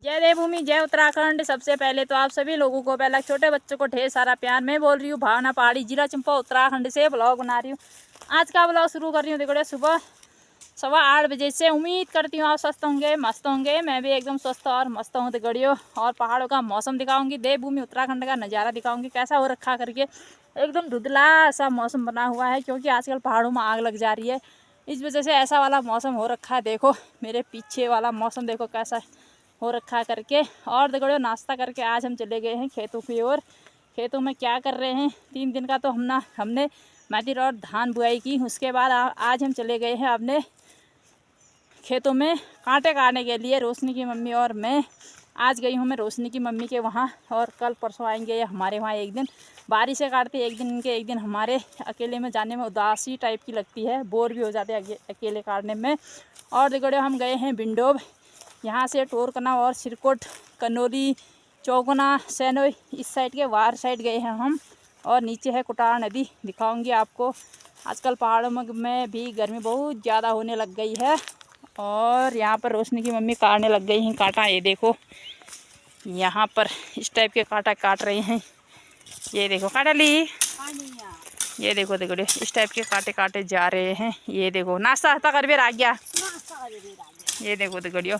जय देवभूमि, जय उत्तराखंड। सबसे पहले तो आप सभी लोगों को, पहले छोटे बच्चों को ढेर सारा प्यार। मैं बोल रही हूँ भावना पहाड़ी, जिला चंपा, उत्तराखंड से ब्लॉग बना रही हूँ। आज का ब्लॉग शुरू कर रही हूँ। देखो सुबह 8:15 बजे से। उम्मीद करती हूँ आप स्वस्थ होंगे, मस्त होंगे। मैं भी एकदम स्वस्थ और मस्त हूँ गड़ियों। और पहाड़ों का मौसम दिखाऊंगी, देवभूमि उत्तराखंड का नज़ारा दिखाऊंगी, कैसा हो रखा करके। एकदम धुंधला सा मौसम बना हुआ है, क्योंकि आजकल पहाड़ों में आग लग जा रही है। इस वजह से ऐसा वाला मौसम हो रखा है। देखो मेरे पीछे वाला मौसम देखो कैसा हो रखा करके। और देखो नाश्ता करके आज हम चले गए हैं खेतों की ओर। खेतों में क्या कर रहे हैं, 3 दिन का तो हमने मैतिर और धान बुआई की। उसके बाद आज हम चले गए हैं अपने खेतों में कांटे काटने के लिए। रोशनी की मम्मी और मैं आज गई हूँ, मैं रोशनी की मम्मी के वहाँ। और कल परसों आएंगे हमारे वहाँ। एक दिन बारिश से काटते, एक दिन इनके, एक दिन हमारे। अकेले में जाने में उदासी टाइप की लगती है, बोर भी हो जाते हैं अकेले काटने में। और देखो हम गए हैं बिंडोब, यहाँ से टोरकना और सिरकोट, कनौली, चौगुना, सैनोई, इस साइड के वार साइड गए हैं हम। और नीचे है कुटार नदी, दिखाऊंगी आपको। आजकल पहाड़ों में भी गर्मी बहुत ज़्यादा होने लग गई है। और यहाँ पर रोशनी की मम्मी काटने लग गई हैं कांटा। ये देखो यहाँ पर इस टाइप के कांटा काट रहे हैं। ये देखो काटा ली, ये देखो इस टाइप के कांटे काटे जा रहे हैं। ये देखो नाश्ता कर भी आ गया। ये देखो दिगड़ियों,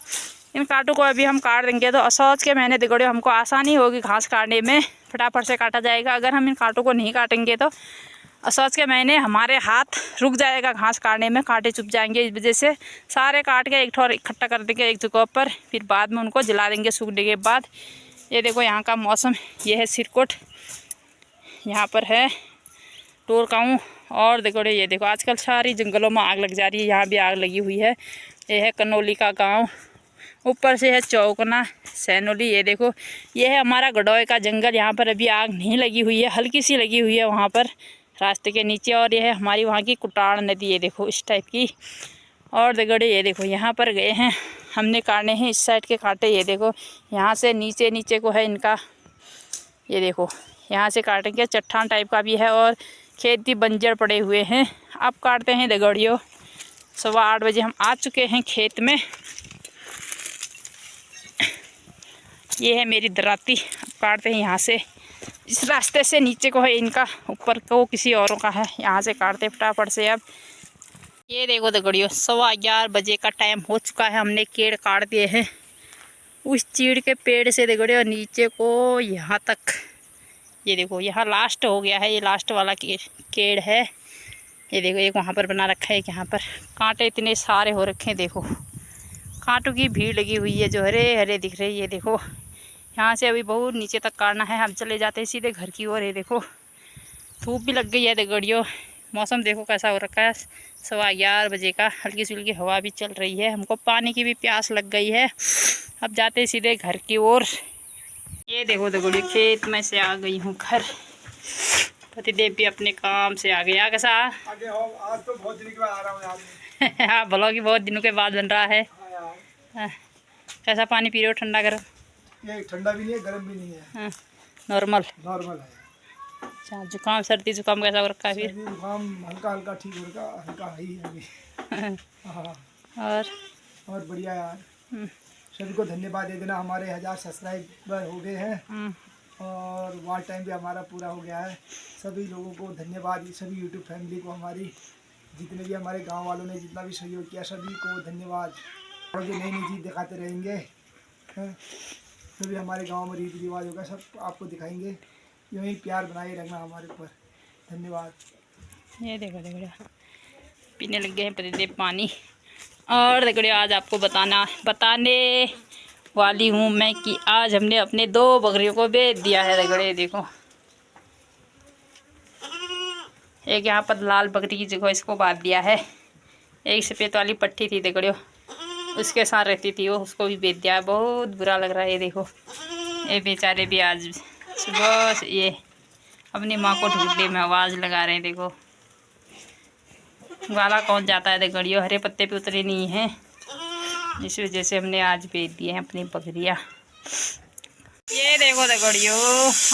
इन कांटों को अभी हम काट देंगे तो असौच के महीने दिगड़ियों हमको आसानी होगी घास काटने में, फटाफट से काटा जाएगा। अगर हम इन कांटों को नहीं काटेंगे तो असौच के महीने हमारे हाथ रुक जाएगा घास काटने में, कांटे चुप जाएंगे। इस वजह से सारे काट के एक ठोर इकट्ठा कर देंगे एक जगह पर, फिर बाद में उनको जला देंगे सूखने के बाद। ये देखो यहाँ का मौसम, ये है सिरकोट, यहाँ पर है टोरकाऊँ। और देखो ये देखो आजकल सारी जंगलों में आग लग जा रही है, यहाँ भी आग लगी हुई है। ये है कनौली का गांव, ऊपर से है चौकना, सैनोली। ये देखो ये है हमारा गडोय का जंगल, यहाँ पर अभी आग नहीं लगी हुई है, हल्की सी लगी हुई है वहाँ पर रास्ते के नीचे। और ये है हमारी वहाँ की कुटार नदी, ये देखो इस टाइप की। और देखो ये देखो यहाँ पर गए हैं हमने काटने हैं इस साइड के कांटे। ये देखो यहाँ से नीचे नीचे को है इनका, ये देखो यहाँ से काटेंगे, चट्टान टाइप का भी है। और खेत भी बंजर पड़े हुए हैं। अब काटते हैं दगड़ियों। 8:15 बजे हम आ चुके हैं खेत में। ये है मेरी दराती, अब काटते हैं यहाँ से। इस रास्ते से नीचे को है इनका, ऊपर को किसी औरों का है, यहाँ से काटते फटाफट से। अब ये देखो दगड़ियों 11:15 बजे का टाइम हो चुका है। हमने केड़ काट दिए हैं उस चीड़ के पेड़ से दगड़ियों नीचे को यहाँ तक। ये देखो यहाँ लास्ट हो गया है, ये लास्ट वाला केड़ है। ये देखो एक वहाँ पर बना रखा है, एक यहाँ पर। कांटे इतने सारे हो रखे हैं, देखो कांटों की भीड़ लगी हुई है जो हरे हरे दिख रहे हैं। ये देखो यहाँ से अभी बहुत नीचे तक काटना है, हम चले जाते हैं सीधे घर की ओर। ये देखो धूप भी लग गई है दगड़ियों, मौसम देखो कैसा हो रखा है। 11:15 बजे का, हल्की सी हल्की हवा भी चल रही है, हमको पानी की भी प्यास लग गई है। अब जाते हैं सीधे घर की ओर। ये देखो दगड़ियों खेत में से आ गई हूँ घर। पतिदेव भी अपने काम से आ गया। कैसा आगे हो? आज तो बहुत दिन के बाद आ रहा हूँ यार। हाँ ब्लॉग ही बहुत दिनों के बाद बन रहा है। हाँ, कैसा पानी पी रहे हो, ठंडा गर्म? ये ठंडा भी नहीं है, गर्म भी नहीं है, हाँ नॉर्मल नॉर्मल है। अच्छा, जुकाम सर्दी जुकाम कैसा हो रखा है फिर? सर्दी जुकाम हल्का हल्का ठीक हो रखा, हल्का ही है अभी। हाँ और बढ़िया यार। सभी को धन्यवाद दे देना, हमारे 1000 सब्सक्राइबर हो गए हैं और वॉच टाइम भी हमारा पूरा हो गया है। सभी लोगों को धन्यवाद, सभी यूट्यूब फैमिली को, हमारी जितने भी हमारे गांव वालों ने जितना भी सहयोग किया सभी को धन्यवाद। और जो नई नई चीज़ दिखाते रहेंगे, जो भी हमारे गांव में रीति रिवाज होगा सब आपको दिखाएंगे। यूँ ही प्यार बनाए रखना हमारे ऊपर, धन्यवाद। ये देखो पीने लग गए हैं पतिदेव पानी। और देखो आज आपको बताने वाली हूँ मैं कि आज हमने अपने 2 बकरियों को बेच दिया है। देखो एक यहाँ पर लाल बकरी की जगह इसको बांध दिया है। एक सफ़ेद वाली पट्टी थी देखो उसके साथ रहती थी, वो उसको भी बेच दिया है। बहुत बुरा लग रहा है। ये देखो ये बेचारे भी आज सुबह से ये अपनी माँ को ढूंढने में आवाज़ लगा रहे हैं। देखो वाला कौन जाता है दगड़ियों, हरे पत्ते पे उतरे नहीं हैं, इस वजह से हमने आज बेच दिए हैं अपनी बकरियाँ। ये देखो दगड़ियों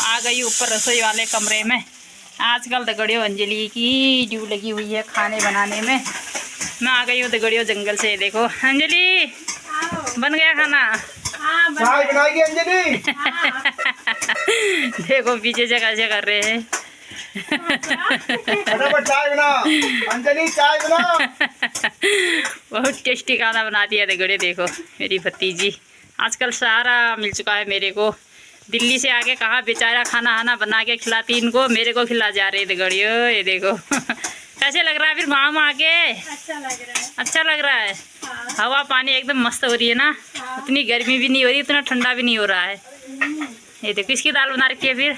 आ गई ऊपर रसोई वाले कमरे में। आजकल दगड़ियों अंजलि की ड्यू लगी हुई है खाने बनाने में। मैं आ गई हूँ दगड़ियों जंगल से। देखो अंजलि बन गया खाना? चाय बनाएगी अंजलि। देखो पीछे से कैसे कर रहे हैं। फटाफट चाय बना अंजलि, चाय बना। बहुत टेस्टी खाना बनाती है देखो, देखो मेरी भतीजी। आजकल सारा मिल चुका है मेरे को। दिल्ली से आके कहा बेचारा खाना खाना बना के खिलाती इनको, मेरे को खिला जा रहे थे गड़ियो। ये देखो कैसे लग रहा है फिर वहाँ आके? अच्छा लग रहा है। अच्छा लग रहा है। हाँ। हवा पानी एकदम मस्त हो रही है ना। हाँ। उतनी गर्मी भी नहीं हो रही, उतना ठंडा भी नहीं हो रहा है। ये देखो किसकी दाल बना रखी है फिर?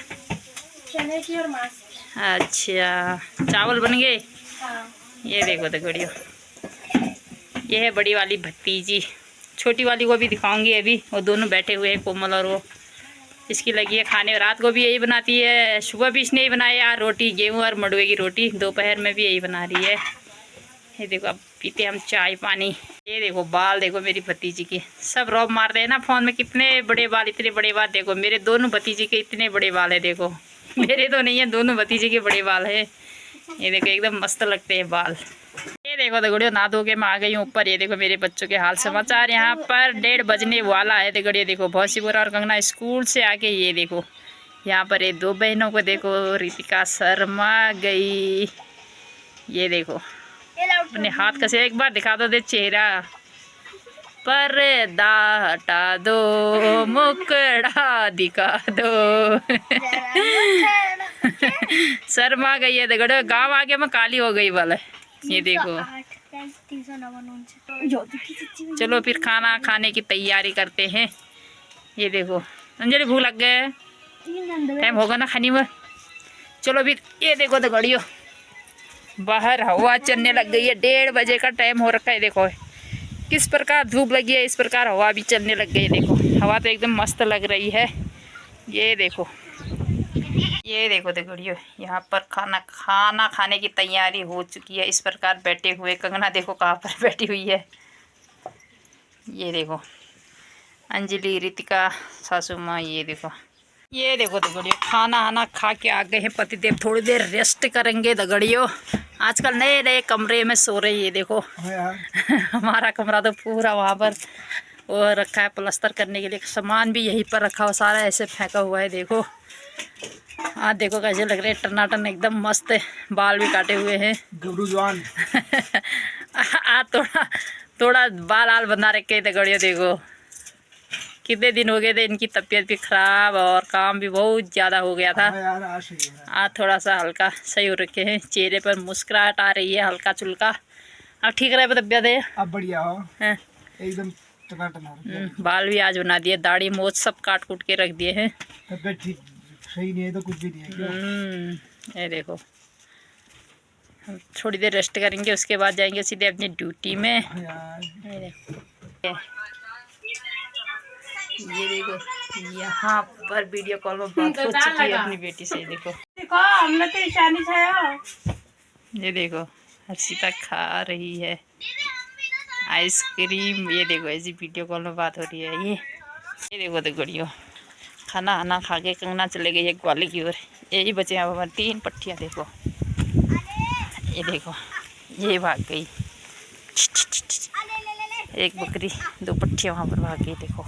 चने की और मांस की। अच्छा चावल बन गए। हाँ। ये देखो तो गड़ियो, ये है बड़ी वाली भतीजी। छोटी वाली को भी दिखाऊंगी अभी, वो दोनों बैठे हुए हैं, कोमल और वो। इसकी लगी है खाने, रात को भी यही बनाती है, सुबह भी इसने ही बनाया यार रोटी, गेहूँ और मंडुए की रोटी। दोपहर में भी यही बना रही है। ये देखो अब पीते हम चाय पानी। ये देखो बाल देखो मेरी भतीजी के, सब रौब मारते हैं ना फोन में, कितने बड़े बाल, इतने बड़े बाल। देखो मेरे दोनों भतीजी के इतने बड़े बाल है देखो। मेरे तो नहीं है, दोनों भतीजे के बड़े बाल है। ये देखो एकदम मस्त लगते हैं बाल। ये देखो दगड़ियों नहा धो के मैं आ गई हूँ ऊपर। ये देखो मेरे बच्चों के हाल समाचार। यहाँ पर 1:30 बजने वाला है दगड़ियों। देखो बहुत सी और कंगना स्कूल से आके ये देखो यहाँ पर ये 2 बहनों को देखो। रितिका शर्मा गई। ये देखो अपने हाथ कसे एक बार दिखा दो दे चेहरा। पर्दा हटा दो, मुकड़ा दिखा दो। शर्मा गई है दगड़ियों। गाँव आके मैं काली हो गई वाला। ये देखो चलो फिर खाना खाने की तैयारी करते हैं। ये देखो अंजलि भूख लग गए, टाइम होगा ना खाने में। चलो फिर ये देखो तो घड़ियों बाहर हवा चलने लग गई है। 1:30 बजे का टाइम हो रखा है। देखो किस प्रकार धूप लगी है, इस प्रकार हवा भी चलने लग गई है। देखो हवा तो एकदम मस्त लग रही है। ये देखो तो घड़ियों यहाँ पर खाना खाने की तैयारी हो चुकी है। इस प्रकार बैठे हुए कंगना देखो कहाँ पर बैठी हुई है। ये देखो अंजलि, रितिका, सासू माँ। ये देखो दगड़ियों खाना खा के आ गए हैं पतिदेव। थोड़ी देर रेस्ट करेंगे दगड़ियों। आजकल नए नए कमरे में सो रही है देखो। हमारा कमरा तो पूरा वहाँ पर वो रखा है प्लास्टर करने के लिए, सामान भी यहीं पर रखा हुआ, सारा ऐसे फेंका हुआ है। देखो आज देखो कैसे लग रहे हैं टनाटन एकदम मस्त। बाल भी काटे हुए हैं। गबरूजवान। आज थोड़ा बाल आल बना रखे थे गड़ियों। देखो कितने दिन हो गए थे, इनकी तबीयत भी खराब और काम भी बहुत ज़्यादा हो गया था। आज थोड़ा सा हल्का सही हो रखे हैं, चेहरे पर मुस्कुराहट आ रही है हल्का चुल्का। अब ठीक रहे तबीयत है, अब बढ़िया हो एकदम टनाटन। बाल भी आज बना दिए, दाढ़ी मोछ सब काट कूट के रख दिए हैं। तबीयत ठीक सही नहीं है तो कुछ भी नहीं है। ये देखो हम थोड़ी देर रेस्ट करेंगे, उसके बाद जाएंगे सीधे अपनी ड्यूटी में। ये देखो यहाँ पर वीडियो कॉल में बात हो चुकी है अपनी बेटी से। देखो हमने तो ईशानी छाया। ये देखो हर्षिता खा रही है आइसक्रीम। ये देखो ऐसी वीडियो कॉल में बात हो रही है। ये देखो तो गड़ियों खाना खा के कंगना चले गई है ग्वाली की ओर। यही बचे हैं अब हमारी 3 पट्टियाँ। देखो ये देखो ये भाग गई, एक बकरी 2 पट्टियाँ वहाँ पर भाग गई। देखो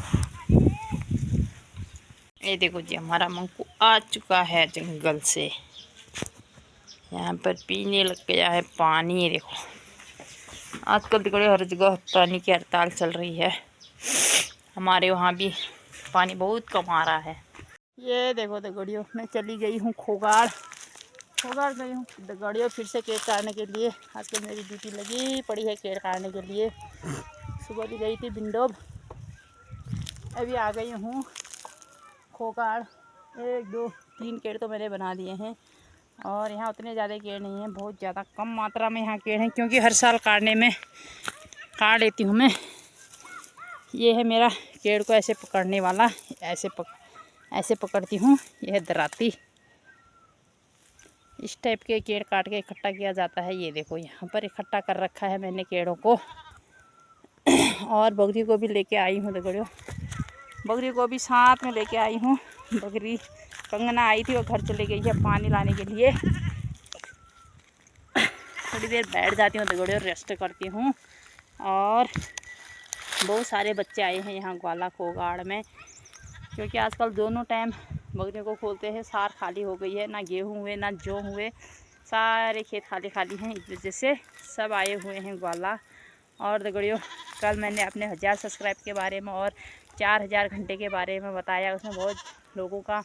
ये देखो जी हमारा मंकू आ चुका है जंगल से, यहाँ पर पीने लग गया है पानी। ये देखो आजकल तो हर जगह पानी की हड़ताल चल रही है। हमारे वहाँ भी पानी बहुत कम आ रहा है। ये देखो दगड़ियों मैं चली गई हूँ खोगाड़ गई हूँ दगड़ियों फिर से केक काटने के लिए। आजकल मेरी ड्यूटी लगी पड़ी है केक काटने के लिए। सुबह भी गई थी बिंडोब, अभी आ गई हूँ खोगाड़। 1 2 3 केड़ तो मैंने बना दिए हैं और यहाँ उतने ज़्यादा केड़ नहीं हैं, बहुत ज़्यादा कम मात्रा में यहाँ केड़ हैं क्योंकि हर साल काटने में काट लेती हूँ मैं। ये है मेरा केड़ को ऐसे पकड़ने वाला, ऐसे पकड़ती हूँ। यह है दराती, इस टाइप के केड़ काट के इकट्ठा किया जाता है। ये देखो यहाँ पर इकट्ठा कर रखा है मैंने केड़ों को। और बकरी को भी लेके आई हूँ दगड़ियों, बकरी को भी साथ में लेके आई हूँ। बकरी कंगना आई थी वो घर चले गई है पानी लाने के लिए। थोड़ी देर बैठ जाती हूँ दगड़ियों, रेस्ट करती हूँ और बहुत सारे बच्चे आए हैं यहाँ ग्वाला खोगाड़ में, क्योंकि आजकल दोनों टाइम बकरियों को खोलते हैं। सार खाली हो गई है, ना गेहूँ हुए ना जौ हुए, सारे खेत खाली खाली हैं। इस वजह से सब आए हुए हैं ग्वाला। और दगड़ियों, कल मैंने अपने 1000 सब्सक्राइब के बारे में और 4000 घंटे के बारे में बताया। उसमें बहुत लोगों का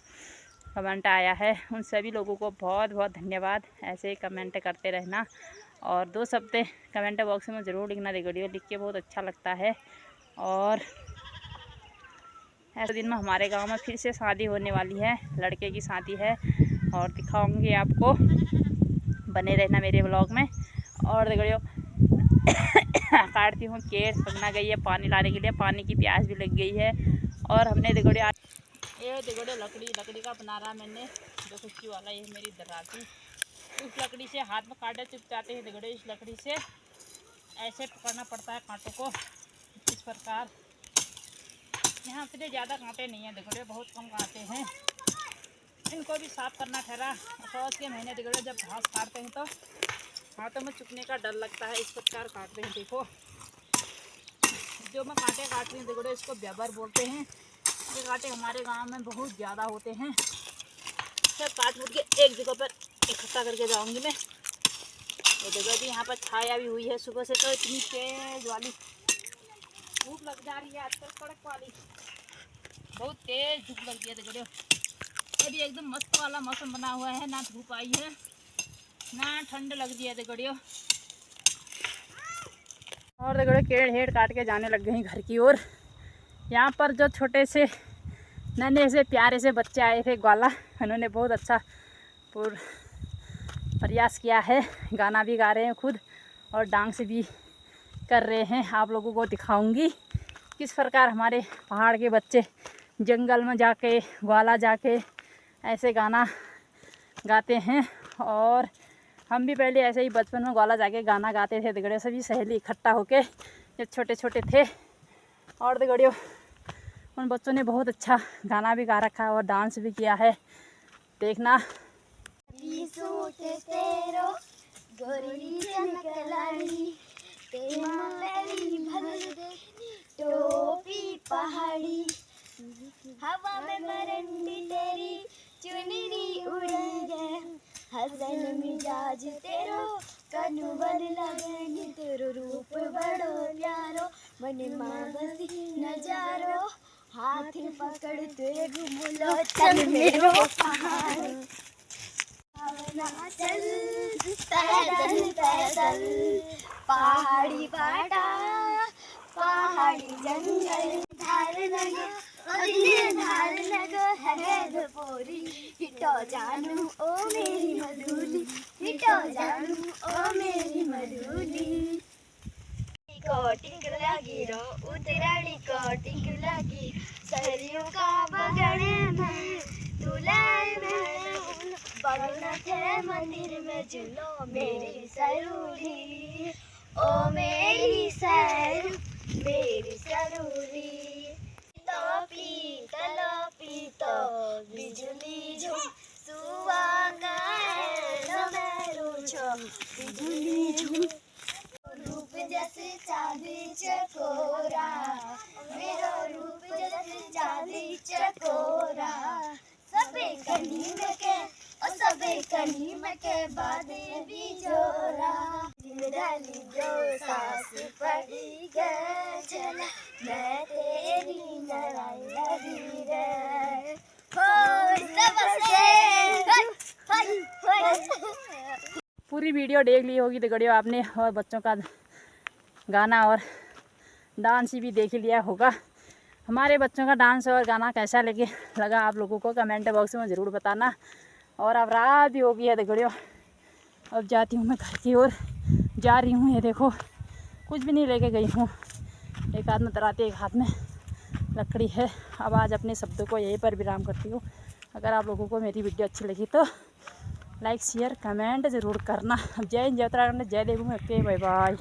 कमेंट आया है। उन सभी लोगों को बहुत बहुत धन्यवाद। ऐसे ही कमेंट करते रहना और 2 शब्द कमेंट बॉक्स में ज़रूर लिखना दगड़ियों, लिख के बहुत अच्छा लगता है। और ऐसे दिन में हमारे गांव में फिर से शादी होने वाली है, लड़के की शादी है और दिखाऊंगी आपको। बने रहना मेरे ब्लॉग में। और दगड़ियों काटती हूँ केर, पकना गई है पानी लाने के लिए, पानी की प्यास भी लग गई है। और हमने दगड़ियों ये दगड़ियों लकड़ी का बना रहा मैंने, जो खुशी वाला, ये मेरी दराती। उस लकड़ी से हाथ में कांटे चुप जाते हैं दगड़ियों। इस लकड़ी से ऐसे पकड़ना पड़ता है कांटों को, इस प्रकार। यहाँ इतने ज़्यादा कांटे नहीं हैं दगड़ियों, बहुत कम कांटे हैं। इनको भी साफ करना ठहरा। पौष के महीने दगड़ियों जब घास काटते हैं तो हाथों में चुभने का डर लगता है। इस प्रकार काटते हैं। देखो जो मैं कांटे काट रही हूँ दगड़ियों, इसको ब्याबर बोलते हैं। ये कांटे हमारे गांव में बहुत ज़्यादा होते हैं। सब काट उठ के एक जगह पर इकट्ठा करके जाऊंगी मैं। ये जगह भी यहाँ पर छाया भी हुई है। सुबह से तो इतनी तेज वाली धूप लग जा रही है आजकल, कड़क वाली, बहुत तेज धूप लग गई है दगड़ियों। अभी एकदम मस्त वाला मौसम बना हुआ है, ना धूप आई है ना ठंड लग रही है दगड़ियों। और दगड़ियों केड़ हेड़ काट के जाने लग गई घर की ओर। यहाँ पर जो छोटे से नन्हे से प्यारे से बच्चे आए थे ग्वाला, उन्होंने बहुत अच्छा प्रयास किया है। गाना भी गा रहे हैं खुद और डांस भी कर रहे हैं। आप लोगों को दिखाऊंगी किस प्रकार हमारे पहाड़ के बच्चे जंगल में जाके ग्वाला जाके ऐसे गाना गाते हैं। और हम भी पहले ऐसे ही बचपन में ग्वाला जाके गाना गाते थे दगड़ियों, सभी सहेली इकट्ठा होके जब छोटे छोटे थे। और दगड़ियों उन बच्चों ने बहुत अच्छा गाना भी गा रखा है और डांस भी किया है, देखना। टोपी पहाड़ी हवा में मरंडी तेरी चुनरी उड़ी है, हसन मिजाज तेरो कनु बन लगनी, तेरो रूप बड़ो प्यारो मन मां बसी नजारो, हाथ पकड़ ते घुमलो चल मेरो पहाड़, चल पैदल पैदल पहाड़ी बाटा पहाड़ी जंगल धार लगे धार लगे है पोरी, हिटो जानू ओ मेरी मधुली, हिटो जानू ओ मेरी मधुली। कोटिक लगी रो उतराड़ी कोटिक लगी, सरियों का बगड़े में दुलाई में बगना थे मंदिर में झूलो मेरी सरूरी, ओ मेरी सर मेरी सरूरी। तलोपी तो बिजली झुम सुआ का मेरो छो बिजली झुम, रूप जैसे चांदी चकोरा मेरो रूप जैसे चांदी चकोरा, सबे कनी में के और सबे कनी में के बादे भी जोरा, जिंदगी जो सास पड़ी गए चला मैं तेरी नारायणी रे पूरी वीडियो देख ली होगी दगड़ियों आपने, और बच्चों का गाना और डांस भी देख लिया होगा। हमारे बच्चों का डांस और गाना कैसा लगा आप लोगों को कमेंट बॉक्स में ज़रूर बताना। और अब रात भी हो गई है दगड़ियों, अब जाती हूँ मैं घर की ओर, जा रही हूँ। ये देखो कुछ भी नहीं लेके गई हूँ, एक हाथ में तराते एक हाथ में लकड़ी है। अब आज अपने शब्दों को यहीं पर विराम करती हूँ। अगर आप लोगों को मेरी वीडियो अच्छी लगी तो लाइक शेयर कमेंट ज़रूर करना। जय हिंद, जय उत्तराखंड, जय देवभूमि। Okay bye bye.